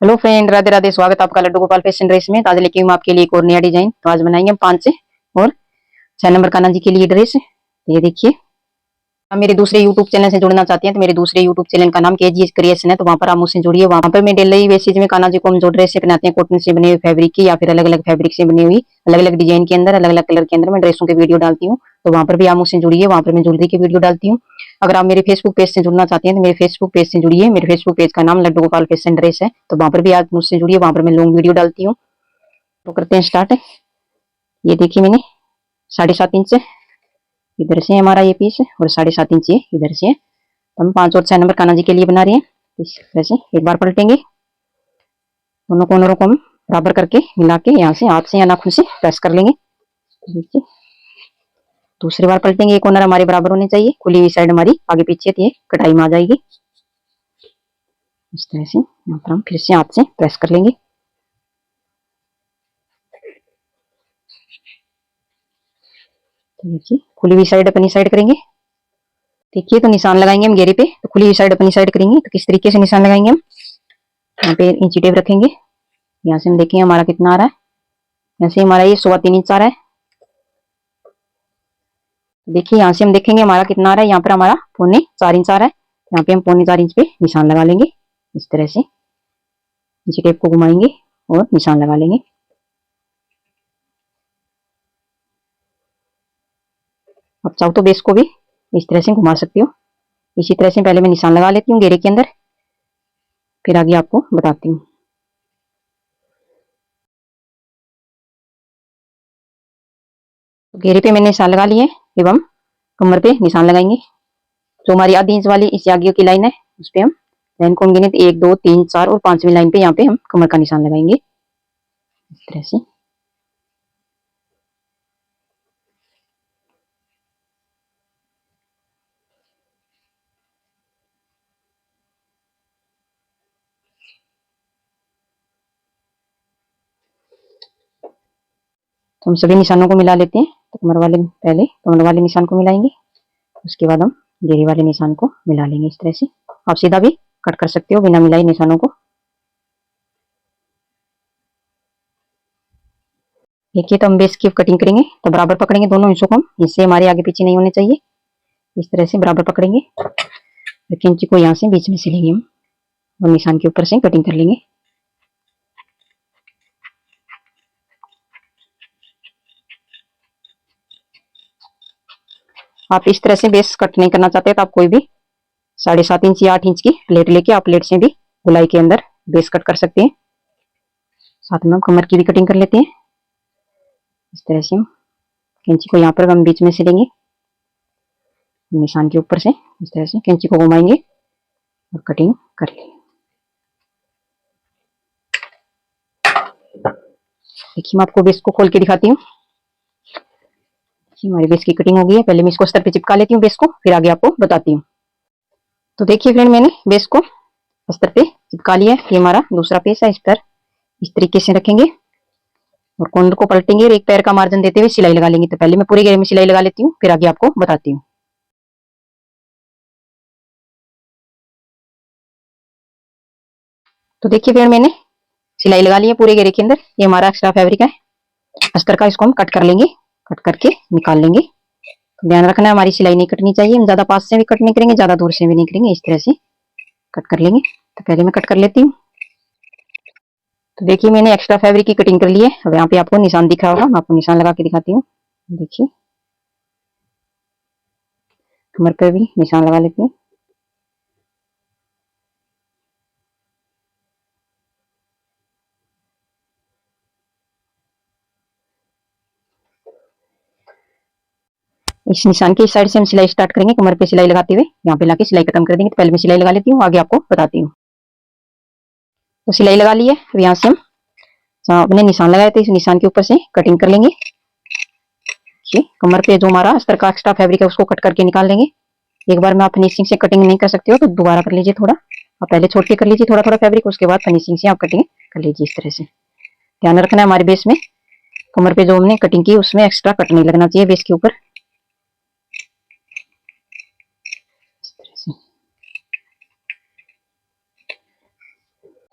Hello friend, Radhe Radhe. स्वागत है आपका लड्डू गोपाल फैशन ड्रेस में। तो आज लेके हूँ आपके लिए एक और नया डिजाइन। तो आज बनाएंगे हम 5 से और 6 नंबर कान्हा जी के लिए ड्रेस। तो ये देखिए, आप मेरे दूसरे यूट्यूब चैनल से जुड़ना चाहते हैं तो मेरे दूसरे यूट्यूब चैनल का नाम केजीएस क्रिएशन है। तो वहाँ पर आप मुझसे जुड़िए। वहाँ पर मैं डेली बेसिस में कान्हा जी को हम जो ड्रेस से बनाते हैं, कॉटन से बने हुए फैब्रिक की या फिर अलग अलग फैब्रिक से बनी हुई अलग अलग डिजाइन के अंदर, अलग अलग कलर के अंदर मैं ड्रेसों के वीडियो डालती हूँ। तो वहाँ पर भी आप मुझसे जुड़िए। वहाँ पर मैं ज्वेलरी की वीडियो डालती हूँ। अगर आप मेरे फेसबुक पेज से जुड़ना चाहते हैं तो मेरे फेसबुक पेज से जुड़िए। मेरे फेसबुक पेज का नाम लड्डू गोपाल फैशन ड्रेस है। तो वहाँ पर भी आप मुझसे जुड़िए। वहाँ पर मैं लॉन्ग वीडियो डालती हूँ। तो करते हैं स्टार्ट। ये देखिए, मैंने 7.5 इंच इधर से हमारा ये पीस और 7.5 इंच ये इधर से। तो हम 5 और 6 नंबर कान्हा जी के लिए बना रहे हैं। इस तरह से एक बार पलटेंगे, दोनों कोनों को हम बराबर करके मिला के यहाँ से हाथ से या नाखून से प्रेस कर लेंगे। देखिए, दूसरी बार पलटेंगे। एक कोनर हमारे बराबर होने चाहिए, खुली हुई साइड हमारी आगे पीछे थी, कटाई में आ जाएगी। इस तरह से यहाँ पर हम फिर से हाथ से प्रेस कर लेंगे। देखिए, खुली हुई साइड अपनी साइड करेंगे। देखिए, तो निशान लगाएंगे हम घेरे पे। तो खुली हुई साइड अपनी साइड करेंगे। तो किस तरीके से निशान लगाएंगे हम, यहाँ पे इंची टेप रखेंगे। यहाँ से हम देखेंगे हमारा कितना आ रहा है। यहाँ से हमारा ये 3.25 इंच आ रहा है। देखिए, यहाँ से हम देखेंगे हमारा कितना आ रहा है। यहाँ पर हमारा 4.25 इंच आ रहा है। यहाँ पे हम 4.25 इंच पे निशान लगा लेंगे। इस तरह से इंची टेप को घुमाएंगे और निशान लगा लेंगे। अब चाहो तो बेस को भी इस तरह से घुमा सकती हो। इसी तरह से पहले मैं निशान लगा लेती हूँ घेरे के अंदर, फिर आगे आपको बताती हूँ। तो घेरे पे मैंने निशान लगा लिए एवं कमर पे निशान लगाएंगे। जो हमारी आधी इंच वाली इस आगे की लाइन है उस पर हम लाइन को गिने 1 2 3 4 और 5वीं लाइन पे यहाँ पे हम कमर का निशान लगाएंगे इस तरह से। तो हम सभी निशानों को मिला लेते हैं। तो कमर वाले पहले कमर वाले निशान को मिलाएंगे, उसके बाद हम घेरे वाले निशान को मिला लेंगे इस तरह से। आप सीधा भी कट कर सकते हो बिना मिलाई निशानों को। देखिए, तो हम बेस की कटिंग करेंगे तो बराबर पकड़ेंगे दोनों हिस्सों को हम, इससे हमारे आगे पीछे नहीं होने चाहिए। इस तरह से बराबर पकड़ेंगे, कैंची को यहाँ से बीच में सिलेंगे हम और निशान के ऊपर से कटिंग कर लेंगे। आप इस तरह से बेस कट नहीं करना चाहते तो आप कोई भी 7.5 इंच या 8 इंच की प्लेट लेके आप प्लेट से भी गुलाई के अंदर बेस कट कर सकते हैं। साथ में हम कमर की भी कटिंग कर लेते हैं। इस तरह से हम कैंची को यहाँ पर हम बीच में सिलेंगे, निशान के ऊपर से इस तरह से कैंची को घुमाएंगे और कटिंग कर लेंगे। देखिए, मैं आपको बेस को खोल के दिखाती हूँ। हमारी बेस की कटिंग हो गई है। पहले मैं इसको अस्तर पे चिपका लेती हूँ बेस को, फिर आगे आपको बताती हूँ। तो देखिए फ्रेंड, मैंने बेस को अस्तर पे चिपका लिया है। ये हमारा दूसरा पीस है। इस पर इस तरीके से रखेंगे और कॉर्नर को पलटेंगे और एक पैर का मार्जिन देते हुए सिलाई लगा लेंगे। तो पहले मैं पूरे घेरे में सिलाई लगा लेती हूँ, फिर आगे आपको बताती हूँ। तो देखिए फ्रेंड, मैंने सिलाई लगा ली है पूरे घेरे के अंदर। ये हमारा एक्स्ट्रा फैब्रिक है अस्तर का, इसको हम कट कर लेंगे, कट करके निकाल लेंगे। तो ध्यान रखना है हमारी सिलाई नहीं कटनी चाहिए। हम ज्यादा पास से भी कट नहीं करेंगे, ज्यादा दूर से भी नहीं करेंगे। इस तरह से कट कर लेंगे। तो पहले मैं कट कर लेती हूँ। तो देखिए, मैंने एक्स्ट्रा फैब्रिक की कटिंग कर ली है। अब यहाँ पे आपको निशान दिख रहा होगा, मैं आपको निशान लगा के दिखाती हूँ। देखिए, कमर पर भी निशान लगा लेती हूँ। इस निशान की इस साइड से हम सिलाई स्टार्ट करेंगे, कमर पे सिलाई लगाते हुए यहाँ पे लाके सिलाई खत्म कर देंगे। तो पहले मैं सिलाई लगा लेती हूँ, आगे आपको बताती हूँ। तो सिलाई लगा ली है। अब यहाँ से हम अपने निशान लगाए थे, इस निशान के ऊपर से कटिंग कर लेंगे। कमर पे जो हमारा अस्तर का एक्स्ट्रा फैब्रिक है उसको कट करके निकाल लेंगे। एक बार में आप फिनिशिंग से कटिंग नहीं कर सकते हो तो दोबारा कर लीजिए। थोड़ा आप पहले छोड़ के कर लीजिए थोड़ा थोड़ा फैब्रिक, उसके बाद फिनिशिंग से आप कटिंग कर लीजिए। इस तरह से ध्यान रखना है हमारे बेस में कमर पे जो हमने कटिंग की उसमें एक्स्ट्रा कट नहीं लगना चाहिए बेस के ऊपर।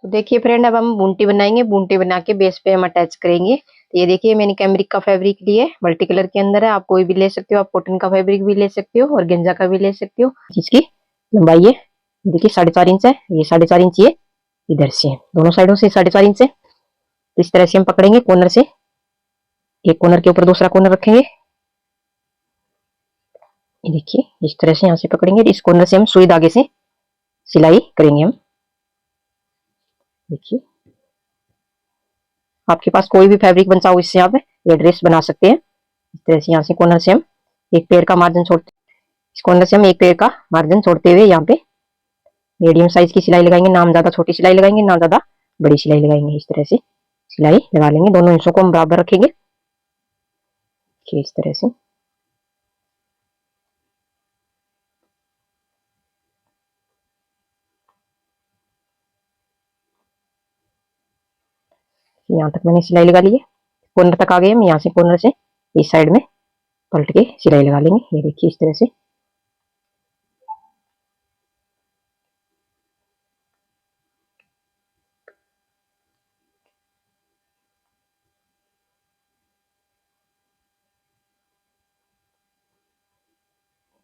तो देखिए फ्रेंड, अब हम बूंटी बनाएंगे। बूंटी बना के बेस पे हम अटैच करेंगे। तो ये देखिए मैंने कैमरिक का फैब्रिक लिए, मल्टी कलर के अंदर है। आप कोई भी ले सकते हो, आप कॉटन का फैब्रिक भी ले सकते हो और गेंजा का भी ले सकते हो। इसकी लंबाई है देखिए 4.5 इंच है। ये 4.5 इंच ये इधर से, दोनों साइडों से 4.5 इंच है। तो इस तरह से हम पकड़ेंगे कॉर्नर से, एक कॉर्नर के ऊपर दूसरा कॉर्नर रखेंगे। ये देखिए इस तरह से यहाँ से पकड़ेंगे। इस कॉर्नर से हम सुई धागे से सिलाई करेंगे हम। देखिए आपके पास कोई भी फैब्रिक बन हो, इससे आप ये ड्रेस बना सकते हैं। इस तरह से यहाँ से कॉर्नर से हम एक पैर का मार्जिन छोड़ते, इस कॉर्नर से हम एक पैर का मार्जिन छोड़ते हुए यहाँ पे मीडियम साइज की सिलाई लगाएंगे। ना हम ज्यादा छोटी सिलाई लगाएंगे, ना ज्यादा बड़ी सिलाई लगाएंगे। इस तरह से सिलाई लगा लेंगे। दोनों हिस्सों को हम बराबर रखेंगे। इस तरह से यहाँ तक मैंने सिलाई लगा ली है। कॉर्नर तक आ गए हम। यहाँ से कॉर्नर से इस साइड में पलट के सिलाई लगा लेंगे। ये देखिए इस तरह से।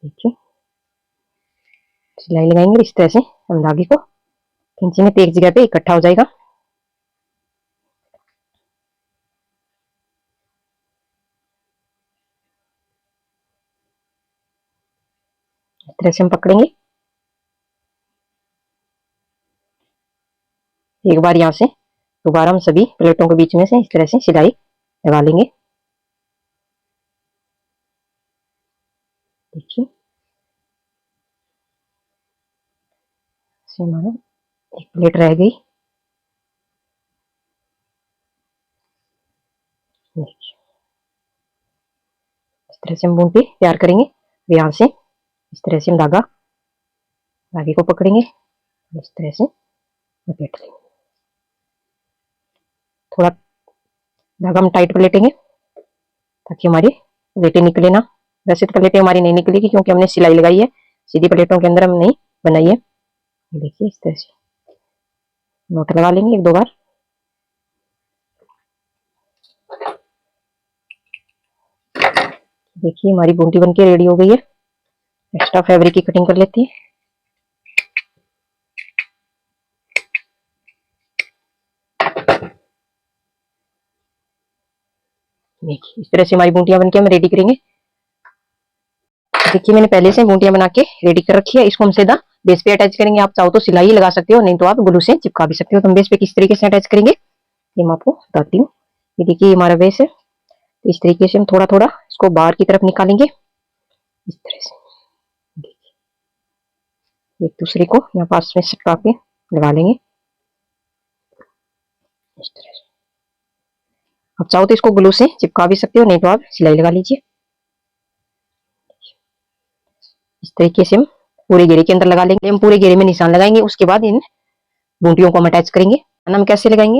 देखिए सिलाई लगाएंगे इस तरह से। हम धागे को खींचेंगे तो एक जगह पे इकट्ठा हो जाएगा। इस तरह से हम पकड़ेंगे। एक बार यहाँ से दोबारा हम सभी प्लेटों के बीच में से इस तरह से सिलाई लगा लेंगे। देखिए मानो एक प्लेट रह गई। देखिए इस तरह से हम बूंदी तैयार करेंगे। यहाँ से इस तरह से हम धागे को पकड़ेंगे, इस तरह से लपेट लेंगे। थोड़ा धागा हम टाइट कर लेटेंगे ताकि हमारी प्लेटें निकले ना। वैसे तो प्लेटें हमारी नहीं निकलेगी क्योंकि हमने सिलाई लगाई है। सीधी प्लेटों के अंदर हम नहीं बनाई है। देखिए इस तरह से नोट लगा लेंगे एक दो बार। देखिए हमारी बूंटी बनके रेडी हो गई है। एक्स्ट्रा फैब्रिक की कटिंग कर लेती है। देखिए इस तरह से हमारी बूंटियां बनके हम रेडी करेंगे। देखिए मैंने पहले से बूंटियां बना के रेडी कर रखी है। इसको हम सीधा बेस पे अटैच करेंगे। आप चाहो तो सिलाई लगा सकते हो, नहीं तो आप ग्लू से चिपका भी सकते हो। तो हम बेस पे किस तरीके से अटैच करेंगे ये मैं आपको बताती हूँ। ये देखिए हमारा बेस है। तो इस तरीके से हम थोड़ा थोड़ा इसको बाहर की तरफ निकालेंगे। इस तरह से एक दूसरे को यहाँ पास में चिपका के लगा लेंगे इस तरह से। आप चाहो तो इसको ग्लू से चिपका भी सकते हो, नहीं तो आप सिलाई लगा लीजिए। इस तरीके से हम पूरे घेरे के अंदर लगा लेंगे। हम पूरे घेरे में निशान लगाएंगे, उसके बाद इन बूंटियों को हम अटैच करेंगे। हम कैसे लगाएंगे,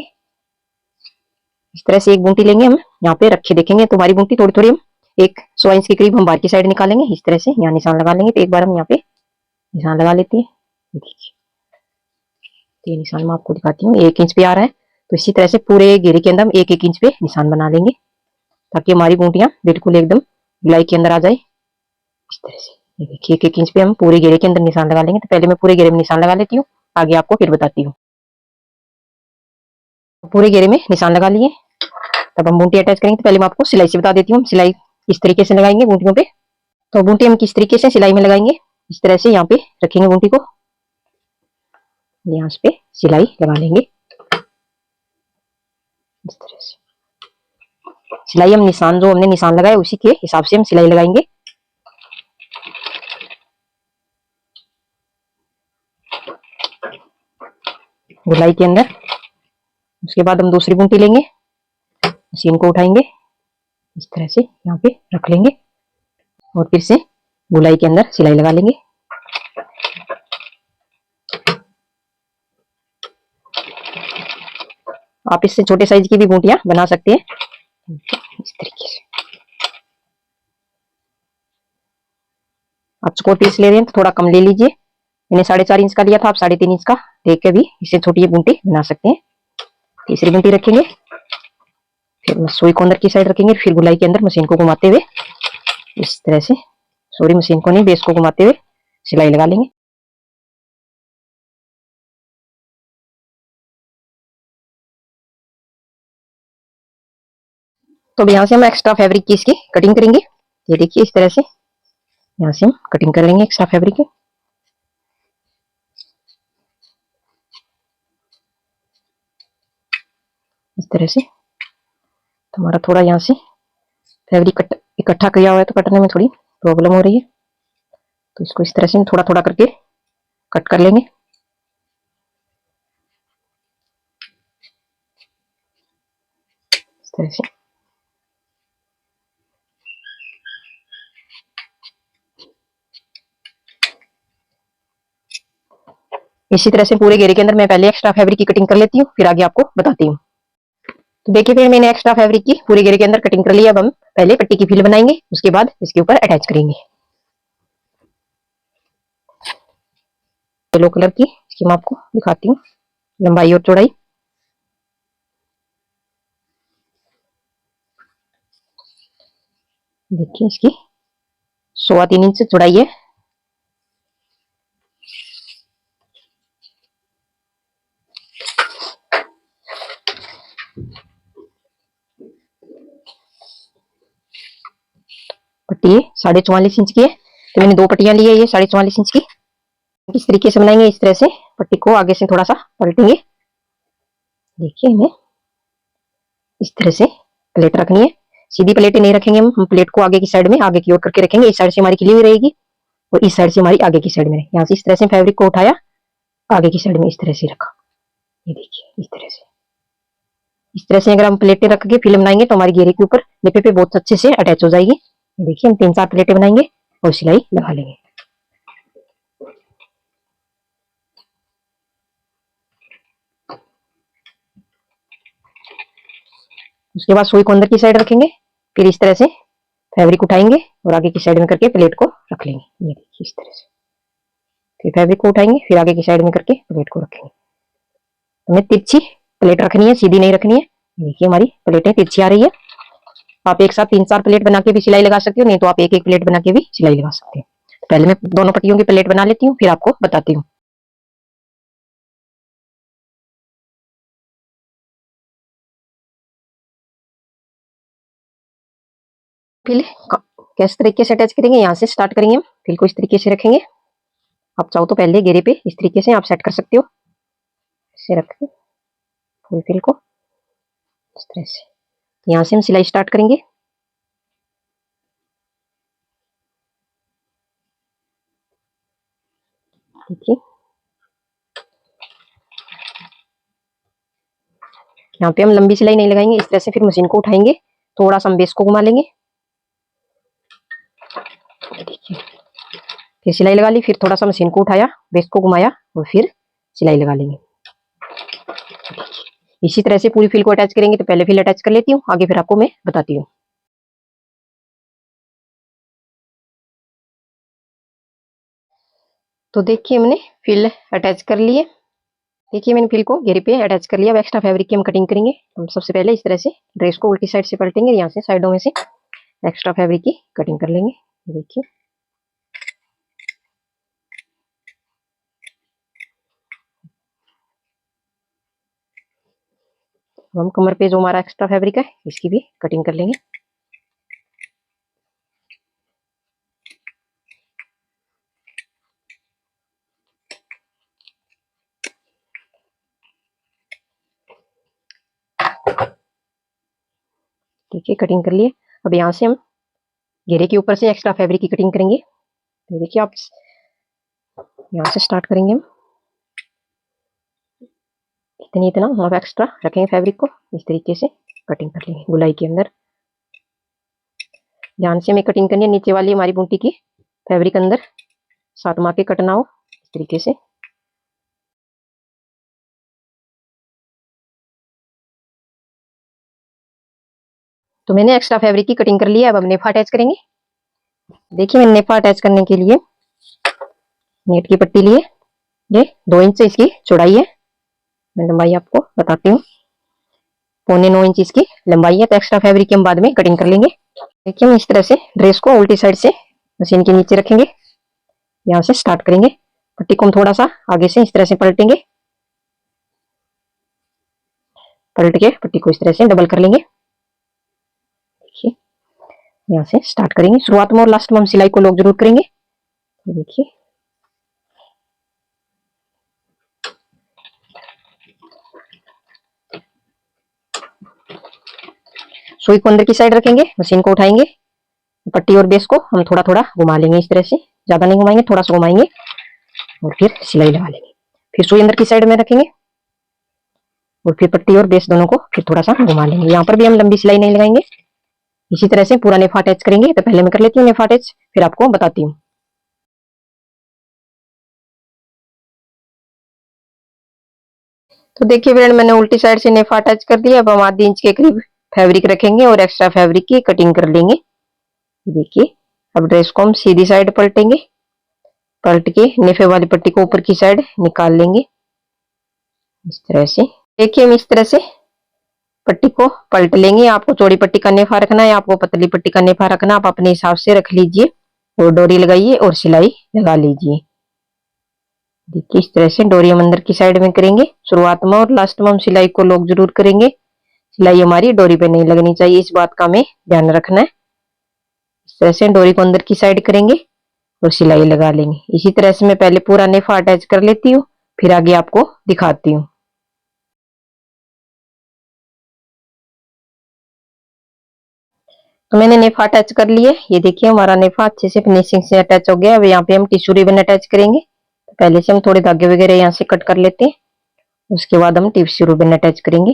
इस तरह से एक बूंटी लेंगे, हम यहाँ पे रखे देखेंगे तो हमारी बूंटी थोड़ी थोड़ी हम 100 इंच के करीब हम बाहर की साइड निकालेंगे। इस तरह से यहाँ निशान लगा लेंगे। तो एक बार हम यहाँ पे निशान लगा लेते हैं। देखिए ये निशान मैं आपको दिखाती हूँ, 1 इंच पे आ रहा है। तो इसी तरह से पूरे घेरे के अंदर हम 1-1 इंच पे निशान बना लेंगे ताकि हमारी बूंटियां बिल्कुल एकदम गुलाई के अंदर आ जाए। इस तरह से ये देखिए 1-1 इंच पे हम पूरे घेरे के अंदर निशान लगा लेंगे। तो पहले मैं पूरे घेरे में निशान लगा लेती हूँ, आगे आपको फिर बताती हूँ। पूरे घेरे में निशान लगा लिए, तब हम बूंटी अटैच करेंगे। तो पहले मैं आपको सिलाई से बता देती हूँ। सिलाई इस तरीके से लगाएंगे बूंटियों पे। तो बूंटी हम किस तरीके से सिलाई में लगाएंगे, इस तरह से यहाँ पे रखेंगे बूंटी को, यहाँ पे सिलाई लगा लेंगे। इस तरह से सिलाई हम निशान जो हमने निशान लगाया उसी के हिसाब से हम सिलाई लगाएंगे। गुलाई के अंदर उसके बाद हम दूसरी बूंटी लेंगे, मशीन को उठाएंगे, इस तरह से यहाँ पे रख लेंगे और फिर से गुलाई के अंदर सिलाई लगा लेंगे। आप इससे छोटे साइज की भी बूटियां बना सकते हैं इस तरीके से। आप स्कॉट पीस ले रहे हैं तो थोड़ा कम ले लीजिए, मैंने 4.5 इंच का लिया था, आप 3.5 इंच का देख के भी इससे छोटी बूटी बना सकते हैं। तीसरी बूटी रखेंगे, फिर सुई को अंदर की साइड रखेंगे, फिर गुलाई के अंदर मशीन को घुमाते हुए इस तरह से, सॉरी मशीन को नहीं, बेस को घुमाते हुए सिलाई लगा लेंगे। तो यहाँ से हम एक्स्ट्रा फैब्रिक की इसकी कटिंग करेंगे। ये देखिए इस तरह से यहाँ से हम कटिंग कर लेंगे एक्स्ट्रा फैब्रिक की, इस तरह से। तो हमारा थोड़ा यहाँ से फैब्रिक इकट्ठा किया हुआ है, तो कटने में थोड़ी प्रॉब्लम हो रही है, तो इसको इस तरह से थोड़ा थोड़ा करके कट कर लेंगे, इस तरह से। इसी तरह से पूरे घेरे के अंदर मैं पहले एक्स्ट्रा फैब्रिक की कटिंग कर लेती हूँ, फिर आगे आपको बताती हूँ। तो देखिए फिर मैंने एक्स्ट्रा फैब्रिक की पूरे घेरे के अंदर कटिंग कर ली। अब हम पहले पट्टी की फील बनाएंगे, उसके बाद इसके ऊपर अटैच करेंगे। येलो कलर की इसकी मैं आपको दिखाती हूँ लंबाई और चौड़ाई। देखिए इसकी 3.25 इंच चौड़ाई है। पट्टी 44.5 इंच की है, तो मैंने 2 पट्टियां ली है ये 44.5 इंच की। इस तरीके से बनाएंगे, इस तरह से पट्टी को आगे से थोड़ा सा पलटेंगे। देखिए हमें इस तरह से प्लेट रखनी है, सीधी प्लेटें नहीं रखेंगे हम प्लेट को आगे की साइड में आगे की ओर करके रखेंगे। इस साइड से हमारी खुली हुई रहेगी और इस साइड से हमारी आगे की साइड में। यहाँ से इस तरह से फैब्रिक को उठाया, आगे की साइड में इस तरह से रखा। ये देखिए इस तरह से, इस तरह से अगर हम प्लेटें रख के फिल्म बनाएंगे तो हमारी घेरे के ऊपर लिपे पे बहुत अच्छे से अटैच हो जाएगी। ये देखिए हम 3-4 प्लेटें बनाएंगे और सिलाई लगा लेंगे। उसके बाद सुई को अंदर की साइड रखेंगे, फिर इस तरह से फैब्रिक उठाएंगे और आगे की साइड में करके प्लेट को रख लेंगे। ये देखिए इस तरह से, फिर फैब्रिक को उठाएंगे, फिर आगे की साइड में करके प्लेट को रखेंगे। हमें तिरछी प्लेट रखनी है, सीधी नहीं रखनी है। देखिए हमारी प्लेटें तिरछी आ रही है। आप एक साथ 3-4 प्लेट बना के भी सिलाई लगा सकते हो, नहीं तो आप एक एक प्लेट बना के भी सिलाई लगा सकते हैं। पहले मैं दोनों पट्टियों की प्लेट बना लेती हूँ, फिर आपको बताती हूँ। फिर किस तरीके से अटैच करेंगे, यहाँ से स्टार्ट करेंगे हम। फिर को इस तरीके से रखेंगे। आप चाहो तो पहले घेरे पे इस तरीके से आप सेट कर सकते हो, इसे रख के फुल फिल को इस तरह से। यहाँ से हम सिलाई स्टार्ट करेंगे। देखिए यहाँ पे हम लंबी सिलाई नहीं लगाएंगे, इस तरह से फिर मशीन को उठाएंगे, थोड़ा सा हम बेस को घुमा लेंगे। देखिए फिर सिलाई लगा ली, फिर थोड़ा सा मशीन को उठाया, बेस को घुमाया और फिर सिलाई लगा लेंगे। इसी तरह से पूरी फिल को अटैच करेंगे। तो पहले फिल अटैच कर लेती हूँ, आगे फिर आपको मैं बताती हूँ। तो देखिए हमने फिल अटैच कर ली है। देखिए मैंने फिल को घेरे पे अटैच कर लिया। अब एक्स्ट्रा फैब्रिक की हम कटिंग करेंगे। हम सबसे पहले इस तरह से ड्रेस को उल्टी साइड से पलटेंगे, यहाँ से साइडों में से एक्स्ट्रा फैब्रिक की कटिंग कर लेंगे। देखिए हम कमर पे जो हमारा एक्स्ट्रा फैब्रिक है इसकी भी कटिंग कर लेंगे। देखिए कटिंग कर लिए। अब यहाँ से हम घेरे के ऊपर से एक्स्ट्रा फैब्रिक की कटिंग करेंगे। तो देखिए आप यहाँ से स्टार्ट करेंगे हम, इतना हम एक्स्ट्रा रखेंगे फैब्रिक को, इस तरीके से कटिंग कर लेंगे गुलाई के अंदर। ध्यान से हमें कटिंग करनी है, नीचे वाली हमारी बूटी की फैब्रिक अंदर साथ मार के कटना हो, इस तरीके से। तो मैंने एक्स्ट्रा फैब्रिक की कटिंग कर ली है। अब हम नेफा अटैच करेंगे। देखिए मैंने नेफा अटैच करने के लिए नेट की पट्टी ली है, ये 2 इंच इसकी चौड़ाई है। मैं लंबाई आपको बताती हूँ, 1.25 इंच इसकी लंबाई है। तो एक्स्ट्रा फैब्रिक की हम बाद में कटिंग कर लेंगे। देखिए हम इस तरह से ड्रेस को उल्टी साइड से मशीन के नीचे रखेंगे, यहाँ से स्टार्ट करेंगे। पट्टी को हम थोड़ा सा आगे से इस तरह से पलटेंगे, पलट के पट्टी को इस तरह से डबल कर लेंगे। देखिए यहाँ से स्टार्ट करेंगे, शुरुआत में और लास्ट में हम सिलाई को लॉक जरूर करेंगे। देखिए सुई को अंदर की साइड रखेंगे, मशीन को उठाएंगे, पट्टी और बेस को हम थोड़ा थोड़ा घुमा लेंगे इस तरह से, ज्यादा नहीं घुमाएंगे, थोड़ा सा घुमाएंगे और फिर सिलाई लगा लेंगे। फिर सुई अंदर की साइड में रखेंगे और फिर पट्टी और बेस दोनों को फिर थोड़ा सा घुमा लेंगे। यहाँ पर भी हम लंबी सिलाई नहीं लगाएंगे, इसी तरह से पूरा नेफा अटैच करेंगे। तो पहले मैं कर लेती हूँ नेफा अटैच, फिर आपको बताती हूँ। तो देखिए फ्रेंड, मैंने उल्टी साइड से नेफा अटैच कर दिया। अब हम आधी इंच के करीब फैब्रिक रखेंगे और एक्स्ट्रा फैब्रिक की कटिंग कर लेंगे। देखिए अब ड्रेस को हम सीधी साइड पलटेंगे, पलट के नेफे वाली पट्टी को ऊपर की साइड निकाल लेंगे इस तरह से। देखिए हम इस तरह से पट्टी को पलट लेंगे। आपको चौड़ी पट्टी का नेफा रखना है, आपको पतली पट्टी का नेफा रखना, आप अपने हिसाब से रख लीजिए और डोरी लगाइए और सिलाई लगा लीजिए। देखिए इस तरह से डोरी हम अंदर की साइड में करेंगे, शुरुआत में और लास्ट में हम सिलाई को लॉक जरूर करेंगे। सिलाई हमारी डोरी पे नहीं लगनी चाहिए, इस बात का हमें ध्यान रखना है। इस तरह से डोरी को अंदर की साइड करेंगे और सिलाई लगा लेंगे। इसी तरह से मैं पहले पूरा नेफा अटैच कर लेती हूँ, फिर आगे आपको दिखाती हूँ। तो मैंने नेफा अटैच कर लिया। ये देखिए हमारा नेफा अच्छे से फिनिशिंग से अटैच हो गया। अब यहाँ पे हम टिश्यू रिबन अटैच करेंगे। तो पहले से हम थोड़े धागे वगैरह यहाँ से कट कर लेते हैं, उसके बाद हम टिश्यू रिबन अटैच करेंगे।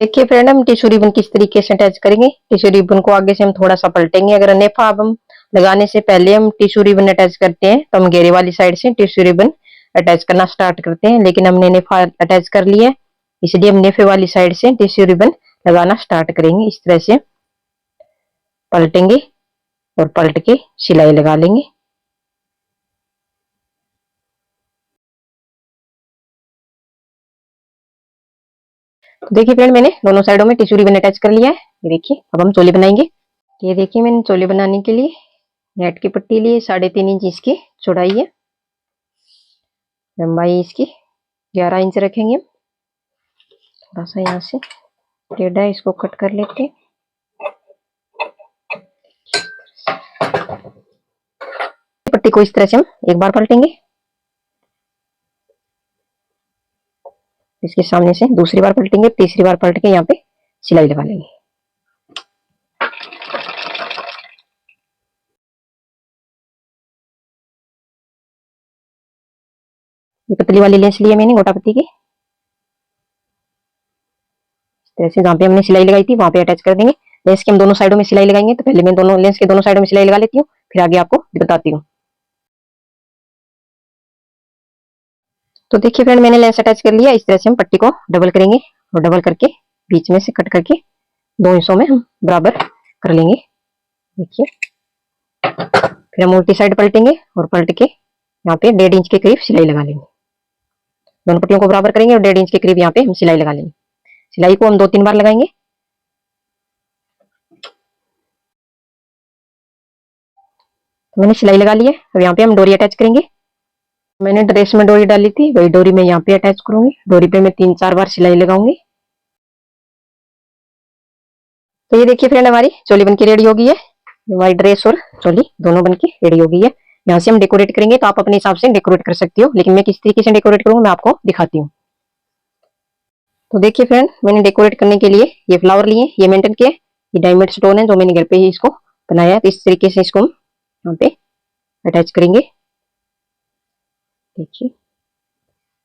देखिए फ्रेंड, हम टिश्यू रिबन किस तरीके से अटैच करेंगे। टिश्यू रिबन को आगे से हम थोड़ा सा पलटेंगे। अगर नेफा अब हम लगाने से पहले हम टिश्यू रिबन अटैच करते हैं तो हम घेरे वाली साइड से टिश्यू रिबन अटैच करना स्टार्ट करते हैं, लेकिन हमने नेफा अटैच कर लिया है, इसलिए हम नेफे वाली साइड से टिश्यू रिबन लगाना स्टार्ट करेंगे। इस तरह से पलटेंगे और पलट के सिलाई लगा लेंगे। तो देखिए फ्रेंड, मैंने दोनों साइडों में टिश्यू रिबन अटैच कर लिया है। ये देखिए अब हम चोली बनाएंगे। ये देखिए मैंने चोली बनाने के लिए नेट की पट्टी ली, 3.5 इंच इसकी चौड़ाई है, लंबाई इसकी 11 इंच रखेंगे। थोड़ा सा यहाँ से टेढ़ा है, इसको कट कर लेते हैं। पट्टी को इस तरह से हम एक बार पलटेंगे, इसके सामने से दूसरी बार पलटेंगे, तीसरी बार पलट के यहाँ पे सिलाई लगा लेंगे। ये पतली वाली लेस ली है मैंने गोटा पत्ती की, इस तरह से जहाँ पे हमने सिलाई लगाई थी वहां पे अटैच कर देंगे। लेस के हम दोनों साइडों में सिलाई लगाएंगे, तो पहले मैं दोनों लेस के दोनों साइडों में सिलाई लगा लेती हूँ, फिर आगे आपको बताती हूँ। तो देखिए फ्रेंड, मैंने लेस अटैच कर लिया। इस तरह से हम पट्टी को डबल करेंगे और डबल करके बीच में से कट करके 2 हिस्सों में हम बराबर कर लेंगे। देखिए फिर हम उल्टी साइड पलटेंगे और पलट के यहाँ पे 1.5 इंच के करीब सिलाई लगा लेंगे। दोनों पट्टियों को बराबर करेंगे और 1.5 इंच के करीब यहाँ पे हम सिलाई लगा लेंगे। सिलाई को हम 2-3 बार लगाएंगे। तो मैंने सिलाई लगा ली है, अब यहाँ पे हम डोरी अटैच करेंगे। मैंने ड्रेस में डोरी डाली थी, वही डोरी मैं यहाँ पे अटैच करूंगी। डोरी पे मैं 3-4 बार सिलाई लगाऊंगी। तो ये देखिए फ्रेंड, हमारी चोली बनके रेडी हो गई है। हमारी ड्रेस और चोली दोनों बनके रेडी हो गई है। यहाँ से हम डेकोरेट करेंगे, तो आप अपने हिसाब से डेकोरेट कर सकती हो, लेकिन मैं किस तरीके से डेकोरेट करूंगा मैं आपको दिखाती हूँ। तो देखिए फ्रेंड, मैंने डेकोरेट करने के लिए ये फ्लावर लिए, ये मेंटेन किए। ये डायमंड स्टोन है जो मैंने घर पे ही इसको बनाया है। तो इस तरीके से इसको हम यहाँ पे अटैच करेंगे। देखिए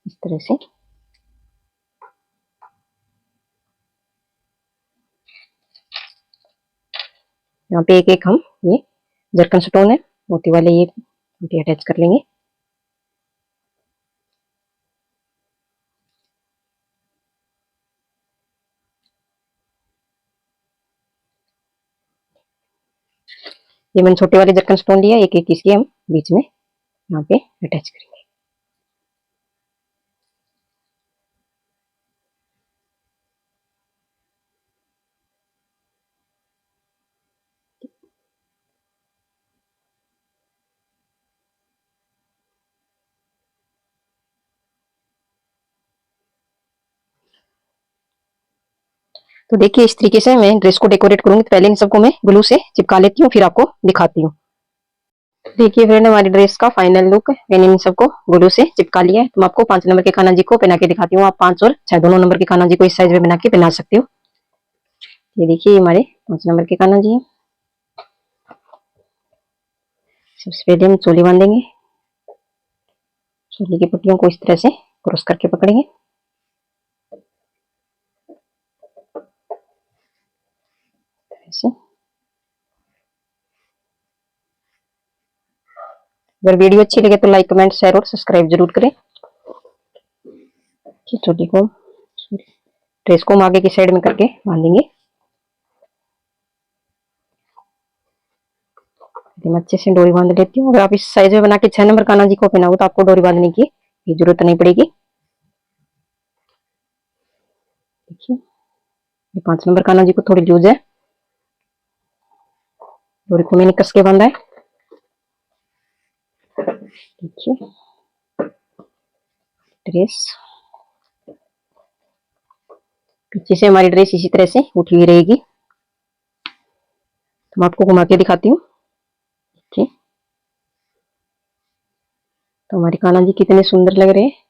इस तरह से यहाँ पे एक एक हम ये जरकन स्टोन है मोती वाले, ये अटैच कर लेंगे। ये मैंने छोटे वाले जरकन स्टोन लिया, एक एक इसकी हम बीच में यहाँ पे अटैच करेंगे। तो देखिए इस तरीके से मैं ड्रेस को डेकोरेट करूंगी। तो पहले इन सबको मैं ग्लू से चिपका लेती हूँ, फिर आपको दिखाती हूँ। देखिए फ्रेंड, हमारी ड्रेस का फाइनल लुक मैंने इन सबको ग्लू से चिपका लिया है। तो मैं आपको 5 नंबर के कान्हा जी को पहना के दिखाती हूँ। आप 5 और 6 दोनों नंबर के कान्हा जी को इस साइज में बना के पहना सकते हो। ये देखिए हमारे 5 नंबर के कान्हा जी हैं। सबसे पहले हम चोली बांधेंगे। चोली की पट्टियों को इस तरह से क्रॉस करके पकड़ेंगे। ऐसे अगर वीडियो अच्छी लगे तो लाइक, कमेंट, शेयर और सब्सक्राइब जरूर करें। चोली को, ड्रेस को हम आगे की साइड में करके बांधेंगे। मैं अच्छे से डोरी बांध लेती हूँ। अगर आप इस साइज में बना के 6 नंबर कान्हा जी को पहनाओ तो आपको डोरी बांधने की जरूरत नहीं पड़ेगी। देखिए ये 5 नंबर कान्हा जी को थोड़ी लूज है, डोरी को मैंने कस के बांधा है। देखिए ड्रेस, पीछे से हमारी ड्रेस इसी तरह से उठी हुई रहेगी। तो मैं आपको घुमा के दिखाती हूँ। देखिए तो हमारे कान्हा जी कितने सुंदर लग रहे हैं।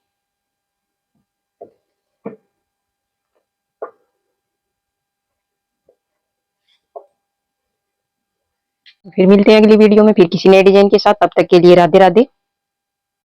फिर मिलते हैं अगली वीडियो में, फिर किसी नए डिजाइन के साथ। तब तक के लिए राधे राधे।